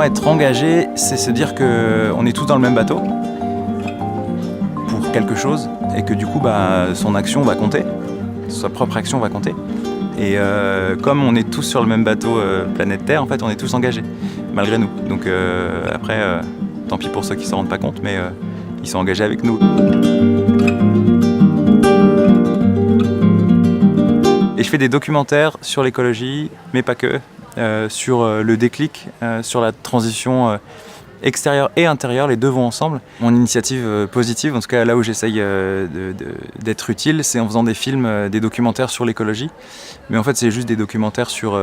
moi, être engagé, c'est se dire qu'on est tous dans le même bateau pour quelque chose et que du coup, son action va compter, sa propre action va compter. Et comme on est tous sur le même bateau planète Terre, en fait, on est tous engagés, malgré nous. Donc après, tant pis pour ceux qui ne s'en rendent pas compte, mais ils sont engagés avec nous. Et je fais des documentaires sur l'écologie, mais pas que, sur le déclic, sur la transition extérieure et intérieure, les deux vont ensemble. Mon initiative positive, en tout cas là où j'essaye d'être utile, c'est en faisant des films, des documentaires sur l'écologie. Mais en fait, c'est juste des documentaires sur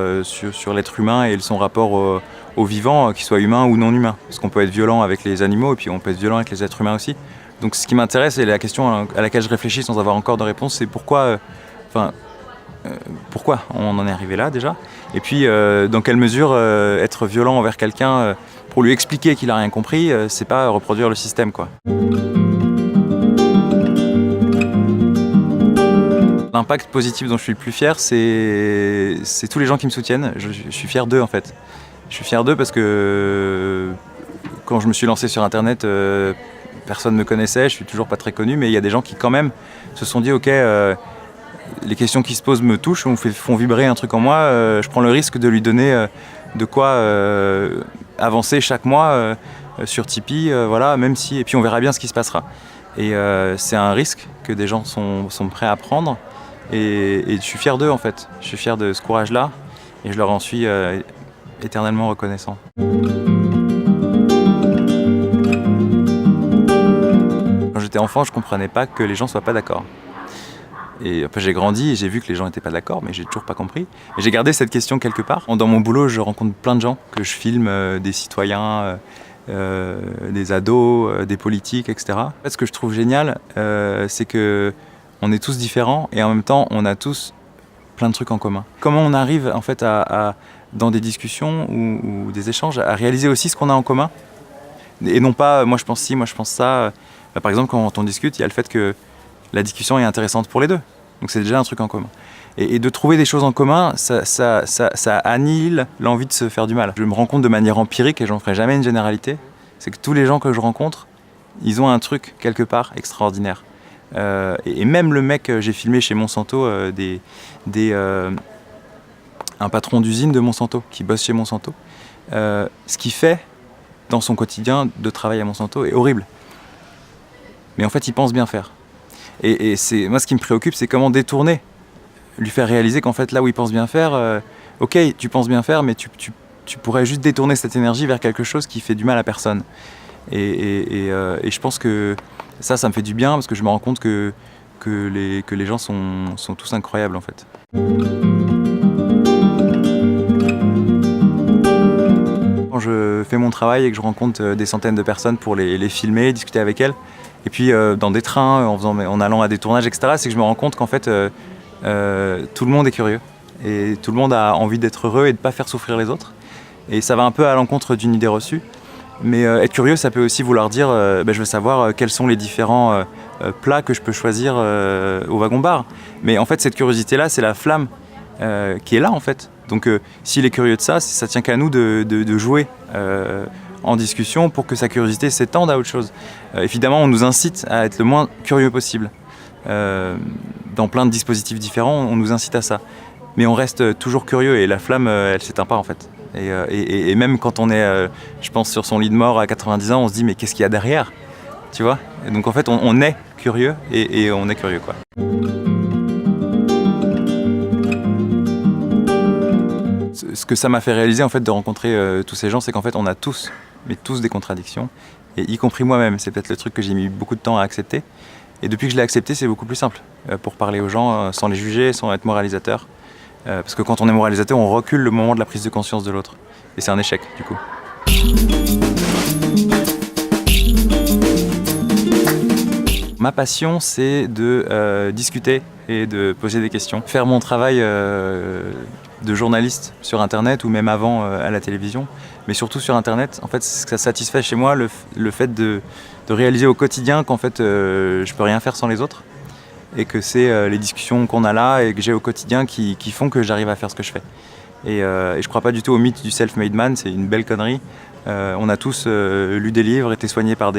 l'être humain et son rapport au vivant, qu'il soit humain ou non humain. Parce qu'on peut être violent avec les animaux et puis on peut être violent avec les êtres humains aussi. Donc ce qui m'intéresse et la question à laquelle je réfléchis sans avoir encore de réponse, c'est pourquoi on en est arrivé là déjà, et puis dans quelle mesure être violent envers quelqu'un pour lui expliquer qu'il n'a rien compris, c'est pas reproduire le système, quoi. L'impact positif dont je suis le plus fier, c'est tous les gens qui me soutiennent. Je suis fier d'eux en fait. Je suis fier d'eux parce que quand je me suis lancé sur internet, personne ne me connaissait, je suis toujours pas très connu, mais il y a des gens qui quand même se sont dit ok, les questions qui se posent me touchent, font vibrer un truc en moi, je prends le risque de lui donner de quoi avancer chaque mois sur Tipeee, voilà, même si, et puis on verra bien ce qui se passera. Et c'est un risque que des gens sont prêts à prendre, et je suis fier d'eux en fait, je suis fier de ce courage-là, et je leur en suis éternellement reconnaissant. Quand j'étais enfant, je comprenais pas que les gens soient pas d'accord. Et après j'ai grandi et j'ai vu que les gens n'étaient pas d'accord, mais j'ai toujours pas compris. Et j'ai gardé cette question quelque part. Dans mon boulot, je rencontre plein de gens que je filme, des citoyens, des ados, des politiques, etc. En fait, ce que je trouve génial, c'est que on est tous différents et en même temps, on a tous plein de trucs en commun. Comment on arrive en fait dans des discussions ou des échanges à réaliser aussi ce qu'on a en commun et non pas moi je pense ci, moi je pense ça. Par exemple, quand on discute, il y a le fait que la discussion est intéressante pour les deux. Donc c'est déjà un truc en commun. Et de trouver des choses en commun, ça annihile l'envie de se faire du mal. Je me rends compte de manière empirique, et j'en ferai jamais une généralité, c'est que tous les gens que je rencontre, ils ont un truc quelque part extraordinaire. Et même le mec que j'ai filmé chez Monsanto, un patron d'usine de Monsanto, qui bosse chez Monsanto, ce qu'il fait dans son quotidien de travail à Monsanto est horrible. Mais en fait, il pense bien faire. Et c'est, moi, ce qui me préoccupe, c'est comment détourner, lui faire réaliser qu'en fait, là où il pense bien faire, ok, tu penses bien faire, mais tu pourrais juste détourner cette énergie vers quelque chose qui fait du mal à personne. Et je pense que ça me fait du bien, parce que je me rends compte que les gens sont tous incroyables, en fait. Quand je fais mon travail et que je rencontre des centaines de personnes pour les filmer, discuter avec elles, et puis dans des trains, en allant à des tournages, etc., c'est que je me rends compte qu'en fait, tout le monde est curieux. Et tout le monde a envie d'être heureux et de ne pas faire souffrir les autres. Et ça va un peu à l'encontre d'une idée reçue. Mais être curieux, ça peut aussi vouloir dire je veux savoir quels sont les différents plats que je peux choisir au wagon-bar. Mais en fait, cette curiosité-là, c'est la flamme qui est là, en fait. Donc s'il est curieux de ça, ça tient qu'à nous de jouer en discussion pour que sa curiosité s'étende à autre chose. Évidemment, on nous incite à être le moins curieux possible. Dans plein de dispositifs différents, on nous incite à ça. Mais on reste toujours curieux et la flamme, elle ne s'éteint pas en fait. Et même quand on est, je pense, sur son lit de mort à 90 ans, on se dit mais qu'est-ce qu'il y a derrière, tu vois? Et donc en fait, on est curieux et on est curieux, quoi. Ce que ça m'a fait réaliser en fait de rencontrer tous ces gens, c'est qu'en fait on a tous des contradictions, et y compris moi-même. C'est peut-être le truc que j'ai mis beaucoup de temps à accepter. Et depuis que je l'ai accepté, c'est beaucoup plus simple pour parler aux gens sans les juger, sans être moralisateur. Parce que quand on est moralisateur, on recule le moment de la prise de conscience de l'autre. Et c'est un échec, du coup. Ma passion, c'est de discuter et de poser des questions. Faire mon travail de journaliste sur Internet, ou même avant à la télévision, mais surtout sur Internet, en fait, ça satisfait chez moi le fait de réaliser au quotidien qu'en fait, je peux rien faire sans les autres. et que c'est les discussions qu'on a là et que j'ai au quotidien qui font que j'arrive à faire ce que je fais. Et je crois pas du tout au mythe du self-made man, c'est une belle connerie. On a tous lu des livres, été soignés par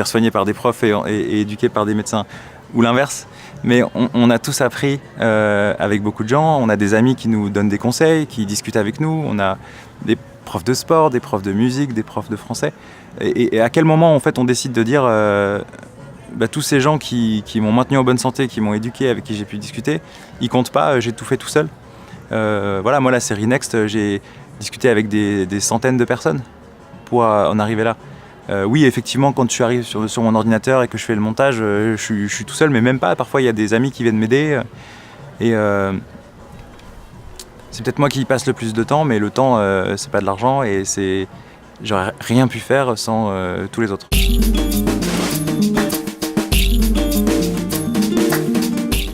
soignés par des profs et éduqués par des médecins, ou l'inverse. Mais on a tous appris avec beaucoup de gens, on a des amis qui nous donnent des conseils, qui discutent avec nous, on a des profs de sport, des profs de musique, des profs de français. Et à quel moment en fait on décide de dire tous ces gens qui m'ont maintenu en bonne santé, qui m'ont éduqué, avec qui j'ai pu discuter, ils comptent pas, j'ai tout fait tout seul. Voilà, moi la série Next, j'ai discuté avec des centaines de personnes pour en arriver là. Oui, effectivement, quand je arrive sur mon ordinateur et que je fais le montage, je suis tout seul, mais même pas. Parfois, il y a des amis qui viennent m'aider. Et c'est peut-être moi qui y passe le plus de temps, mais le temps, c'est pas de l'argent et j'aurais rien pu faire sans tous les autres.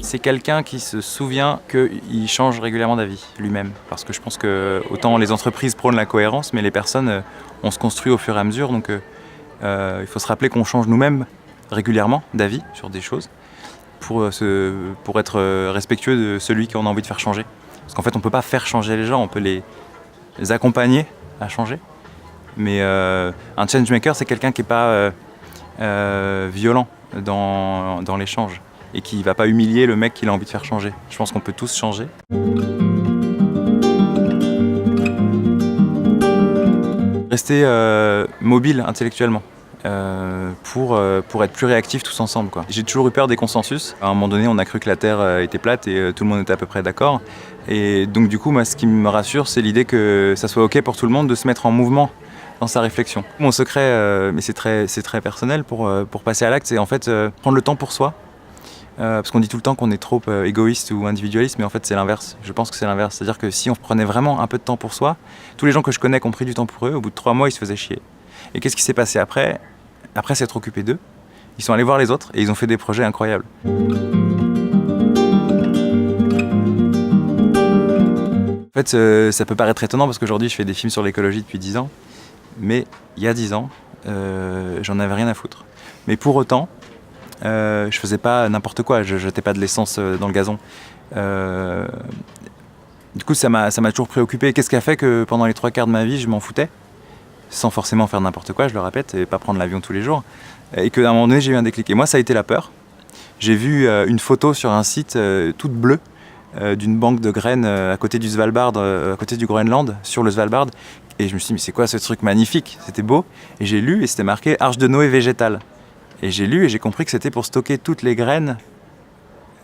C'est quelqu'un qui se souvient qu'il change régulièrement d'avis lui-même. Parce que je pense que autant les entreprises prônent la cohérence, mais les personnes, on se construit au fur et à mesure. Donc il faut se rappeler qu'on change nous-mêmes régulièrement d'avis sur des choses pour être respectueux de celui qu'on a envie de faire changer. Parce qu'en fait, on ne peut pas faire changer les gens, on peut les accompagner à changer. Mais un changemaker, c'est quelqu'un qui n'est pas violent dans l'échange et qui ne va pas humilier le mec qu'il a envie de faire changer. Je pense qu'on peut tous changer. Rester mobile intellectuellement pour être plus réactif tous ensemble, quoi. J'ai toujours eu peur des consensus. À un moment donné, on a cru que la Terre était plate et tout le monde était à peu près d'accord. Et donc du coup, moi, ce qui me rassure, c'est l'idée que ça soit OK pour tout le monde de se mettre en mouvement dans sa réflexion. Mon secret, mais c'est très personnel pour passer à l'acte, c'est en fait prendre le temps pour soi. Parce qu'on dit tout le temps qu'on est trop égoïste ou individualiste, mais en fait c'est l'inverse. Je pense que c'est l'inverse. C'est-à-dire que si on prenait vraiment un peu de temps pour soi, tous les gens que je connais qui ont pris du temps pour eux, au bout de 3 mois, ils se faisaient chier. Et qu'est-ce qui s'est passé après? Après s'être occupé d'eux, ils sont allés voir les autres et ils ont fait des projets incroyables. En fait, ça peut paraître étonnant parce qu'aujourd'hui je fais des films sur l'écologie depuis 10 ans, mais il y a 10 ans, j'en avais rien à foutre. Mais pour autant, je faisais pas n'importe quoi, je jetais pas de l'essence dans le gazon. Du coup, ça m'a toujours préoccupé. Qu'est-ce qui a fait que pendant les 3/4 de ma vie, je m'en foutais, sans forcément faire n'importe quoi, je le répète, et pas prendre l'avion tous les jours. Et qu'à un moment donné, j'ai eu un déclic. Et moi, ça a été la peur. J'ai vu une photo sur un site toute bleue d'une banque de graines à côté du Svalbard, à côté du Groenland, sur le Svalbard. Et je me suis dit, mais c'est quoi ce truc magnifique? C'était beau. Et j'ai lu et c'était marqué Arche de Noé végétale. Et j'ai lu et j'ai compris que c'était pour stocker toutes les graines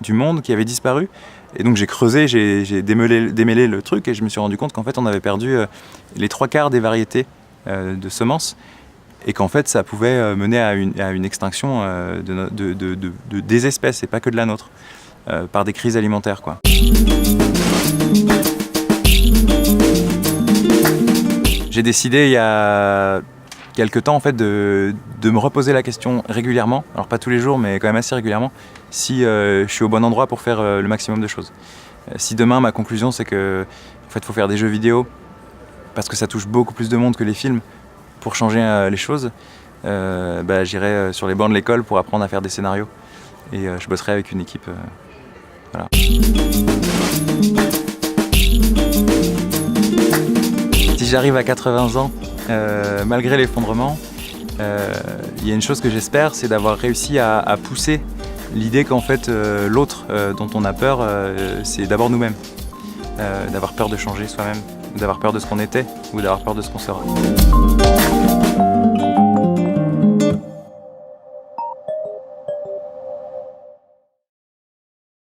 du monde qui avaient disparu. Et donc j'ai creusé, j'ai démêlé le truc et je me suis rendu compte qu'en fait on avait perdu les 3/4 des variétés de semences et qu'en fait ça pouvait mener à une extinction des espèces et pas que de la nôtre, par des crises alimentaires, quoi. J'ai décidé il y a quelque temps en fait de me reposer la question régulièrement, alors pas tous les jours mais quand même assez régulièrement, si je suis au bon endroit pour faire le maximum de choses. Si demain ma conclusion c'est que en fait faut faire des jeux vidéo parce que ça touche beaucoup plus de monde que les films pour changer les choses, j'irai sur les bancs de l'école pour apprendre à faire des scénarios et je bosserai avec une équipe. Voilà. Si j'arrive à 80 ans, malgré l'effondrement, il y a une chose que j'espère, c'est d'avoir réussi à pousser l'idée qu'en fait l'autre dont on a peur, c'est d'abord nous-mêmes. D'avoir peur de changer soi-même, d'avoir peur de ce qu'on était ou d'avoir peur de ce qu'on sera.